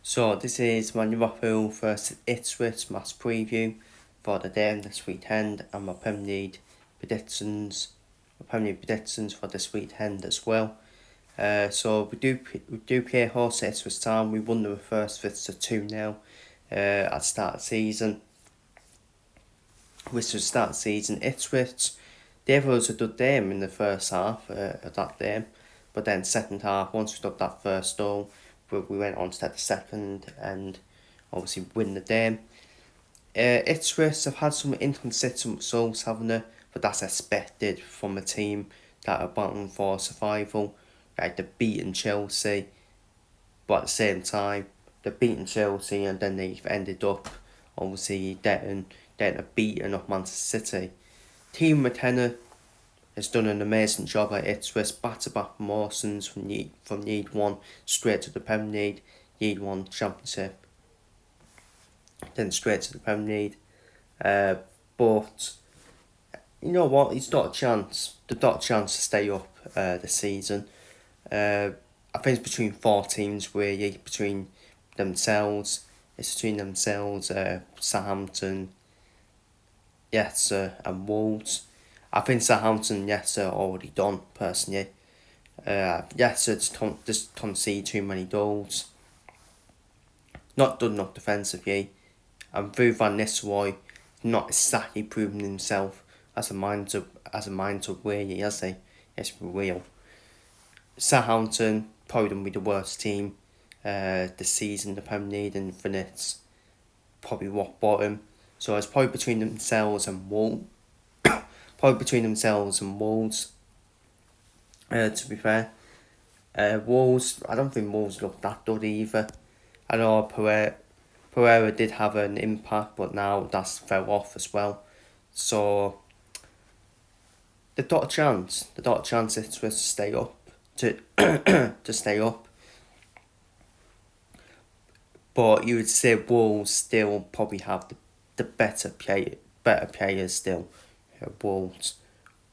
So this is my Liverpool versus Ipswich match preview for the game this weekend, and my Premier League predictions. For this weekend as well. So we do play host at Ipswich Town. We won the first visit 2-0 at the start of the season. Which was the start of the season. Ipswich, they was a good game in the first half of that game, but then second half, once we got that first goal, we went on to take the second and obviously win the game. Ipswich have had some inconsistent results, haven't they? But that's expected from a team that are battling for survival. Like they've beaten Chelsea, but at the same time, they've beaten Chelsea and then they've ended up obviously getting a beating of Manchester City. Team McKenna has done an amazing job at Ipswich, back-to-back promotions from League 1 straight to the Premier League, League 1 Championship, then straight to the Premier League. But you know what? He's got a chance. They've got a chance to stay up this season. I think it's between 4 teams really, between themselves. It's between themselves, Southampton, and Wolves. I think Southampton, are already done, personally. Just concede too many goals. Not done enough defensively. And Vu Van Nistelrooy not exactly proven himself as a mind of really, has he? Yes, for real. Southampton probably going to be the worst team this season, the Premier League, and for it's probably rock bottom. So it's probably between themselves and Wolves. To be fair. Wolves, I don't think Wolves look that good either. I know Pereira did have an impact, but now that's fell off as well. So they've got a chance. It's to stay up. To stay up. But you would say Wolves still probably have the better players still. Wolves.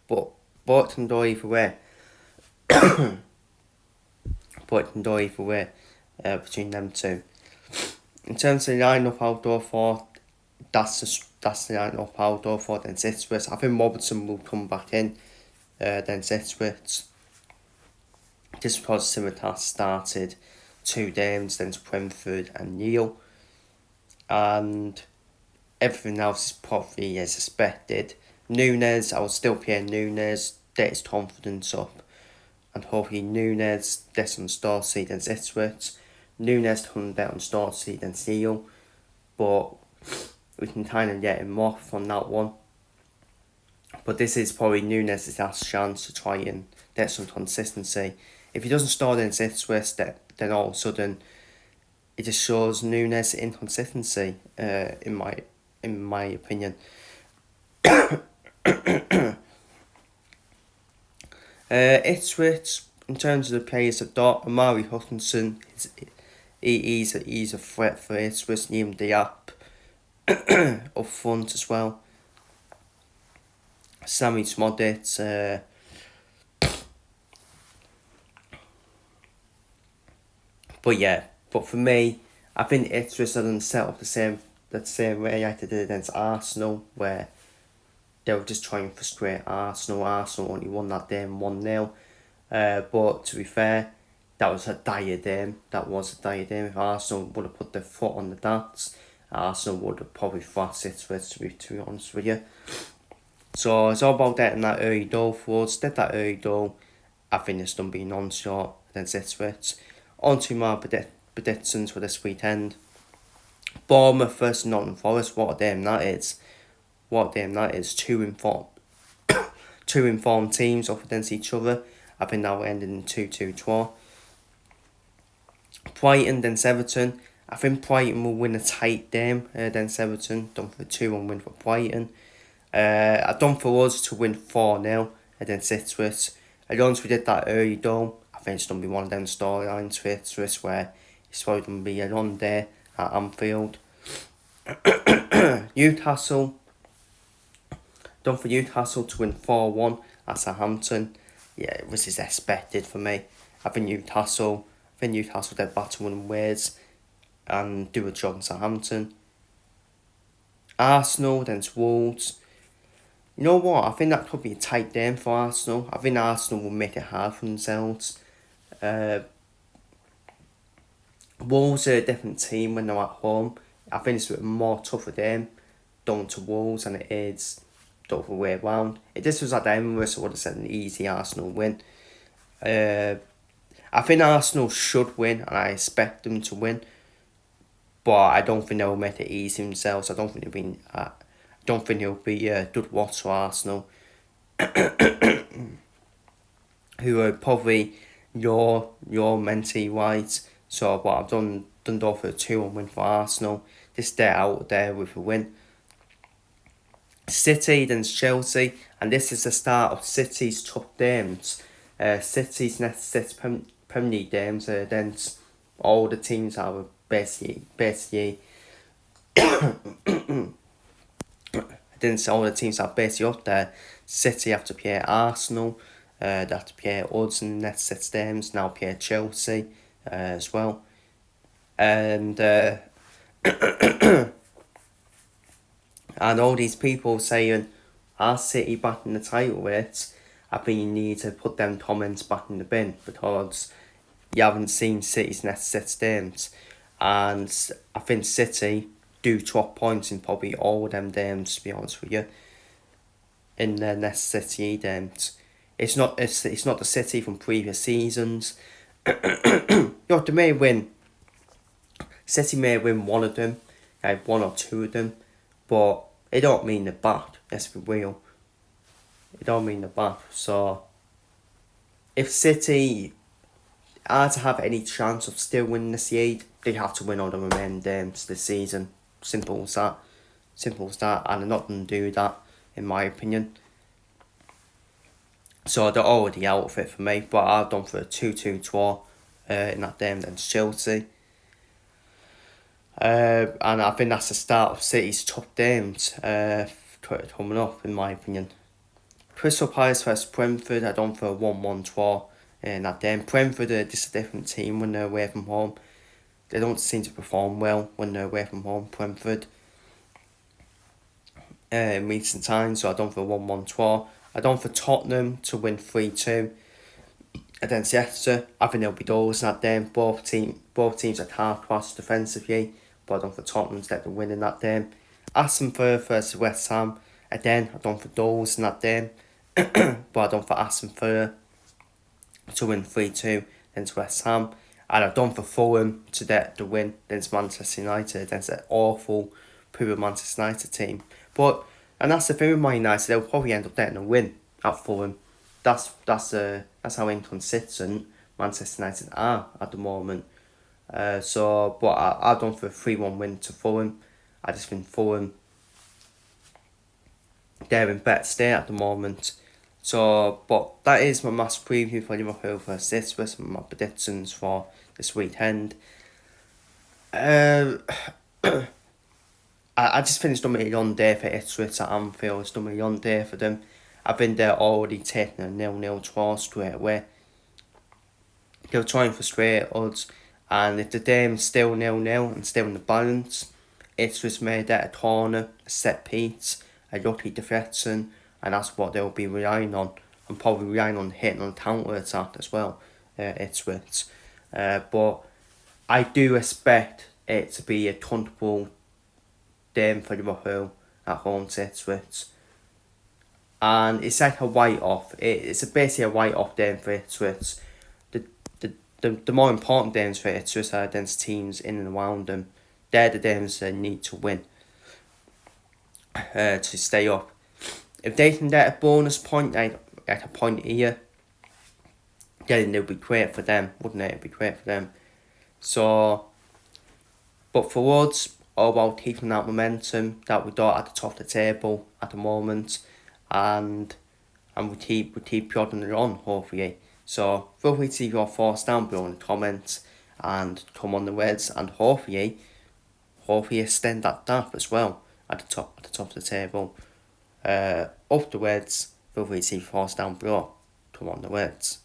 But it can go either way. Between them two. In terms of the line-up outdoor for, that's the line-up outdoor for then Ipswich. I think Robertson will come back in then Ipswich. Just because Scimitar started 2 games, then to Brentford and Neil. And everything else is probably as expected. Nunes, I will still play Nunes, get his confidence up. And hopefully Nunes gets on start seed against Ipswich. Nunes comes down on start seed against Neil. But we can kind of get him off on that one. But this is probably Nunes' last chance to try and get some consistency. If he doesn't start against Ipswich, then all of a sudden it just shows Nunes' inconsistency, in my opinion. Ipswich, in terms of the players of got, Amari Hutchinson, he's a threat for Ipswich. Liam Diop up front as well. Sammy Smodit, but for me, I think Ipswich are going to set up the same way like they did against Arsenal, where they were just trying to frustrate Arsenal. Arsenal only won that game 1-0. But to be fair, that was a dire game. If Arsenal would have put their foot on the gas, Arsenal would have probably thrashed Ipswich, to be honest with you. So it's all about getting that early goal for us. Get that early goal. I think it's done being on-shot against Ipswich. On to my predictions for this weekend. Bournemouth versus Nottingham Forest. What a game that is. 2 informed teams off against each other. I think that will end in 2-2 draw. Brighton against Everton. I think Brighton will win a tight game against Everton. Done for 2-1 win for Brighton. I done for us to win 4-0 against Ipswich. As long as we did that early goal, I think it's going to be one of them storylines for Ipswich where it's probably going to be a on day at Anfield. Newcastle. Done for Newcastle to win 4-1 at Southampton. Yeah, this is expected for me. I think Newcastle, they're back to winning ways. and do a job in Southampton. Arsenal, then it's Wolves. You know what? I think that could be a tight game for Arsenal. I think Arsenal will make it hard for themselves. Wolves are a different team when they're at home. I think it's a bit more tough for them down to Wolves than it is the other way around. If this was at the Emirates, I would have said an easy Arsenal win. I think Arsenal should win, and I expect them to win. But I don't think they'll make it easy themselves. I don't think it'll be good watch for Arsenal, who are probably your mentally right. So, but I've done go for a 2-1 win for Arsenal. Just stay out there with a win. City, then Chelsea, and this is the start of City's tough games. City's next 6 Premier League games against all the teams that were basically against all the teams that are basically up there. City have to play Arsenal, they have to play us in the next 6 games, now play Chelsea as well. And and all these people saying, are City back in the title race? I think you need to put them comments back in the bin, because you haven't seen City's next 6 games. And I think City do drop points in probably all of them games, to be honest with you, in their next City games. It's not the City from previous seasons. They may win. City may win one of them, like 1 or 2 of them, but it don't mean they're bad. Let's be real. It don't mean they're bad. So if City are to have any chance of still winning the league, they have to win all the remaining games this season. Simple as that. And they're not going to do that, in my opinion. So they're already out of it for me. But I've done for a 2-2 draw in that game against Chelsea. And I think that's the start of City's tough games coming up, in my opinion. Crystal Palace vs Brentford, I done for a 1-1 draw in that game. Brentford are just a different team when they're away from home. They don't seem to perform well when they're away from home, Brentford. In recent times, so I done for a 1-1 draw. I done for Tottenham to win 3-2 against Leicester. I think there'll be goals in that game. Both teams are hard cross defensively, but I done for Tottenham to get the win in that game. Aston Villa versus West Ham. Again, I done for goals in that game, but I done for Aston Villa to win 3-2 against West Ham. And I've done for Fulham to get the win against Manchester United, against that awful poor Manchester United team. And that's the thing with Man United, they'll probably end up getting a win at Fulham. That's how inconsistent Manchester United are at the moment. I've done for a 3-1 win to Fulham. I just think Fulham, they're in better state at the moment. But that is my match preview for Liverpool vs Ipswich and my predictions for this weekend. I just finished on my young day for Ipswich at Anfield. It's done my young day for them. I've been there already taking a 0-0 draw straight away. They were trying for straight odds, and if the game's still 0-0 and still in the balance, Ipswich made that a corner, a set piece, a lucky deflection, and that's what they'll be relying on. And probably relying on hitting on counter attack as well, Ipswich. But I do expect it to be a comfortable game for Liverpool at home to Ipswich. And it's like a write-off. It's basically a write-off game for Ipswich. The more important games for Ipswich are against teams in and around them. They're the games they need to win to stay up. If they can get a bonus point, like a point here, then it would be great for them, wouldn't it? It'd be great for them. So, but for us, all about keeping that momentum that we got at the top of the table at the moment, and we keep plodding it on, hopefully. So feel free to leave your thoughts down below in the comments and come on the Reds, and hopefully extend that gap as well at the top of the table. Up the Reds, feel free to leave your thoughts down below. Come on the Reds.